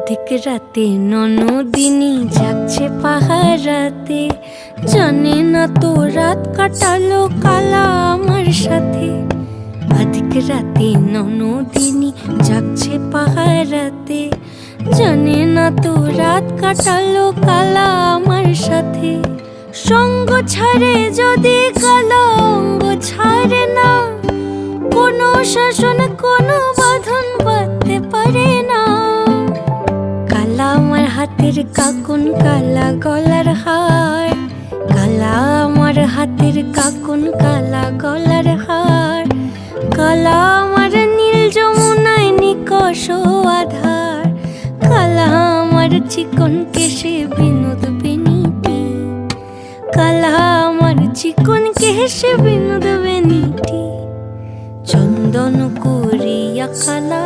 অধিক রাতে ননদিনী যাচ্ছে পাহারাতে, জানে না তো রাত কাটালো কালা আমার সাথে। অধিক রাতে ননদিনী যাচ্ছে পাহারাতে, জানে না তো রাত কাটালো কালা আমার সাথে। সঙ্গ ছাড়ে যদি কালা অঙ্গ ছাড়ে না, কোনো শাসন কোনো বাঁধন বাঁধতে পারে না। কালা আমার হাতের কাকুন কালা গলার হার, কালা আমার হাতের কাকুন কালা গলার হার। কালা আমার নীল যমুনায় নিকষ আধার, কালা আমার চিকন কেশে বিনোদ বেনিটি। কালা আমার চিকন কেশে বিনোদ বেনিটি। চন্দন করিয়া কালা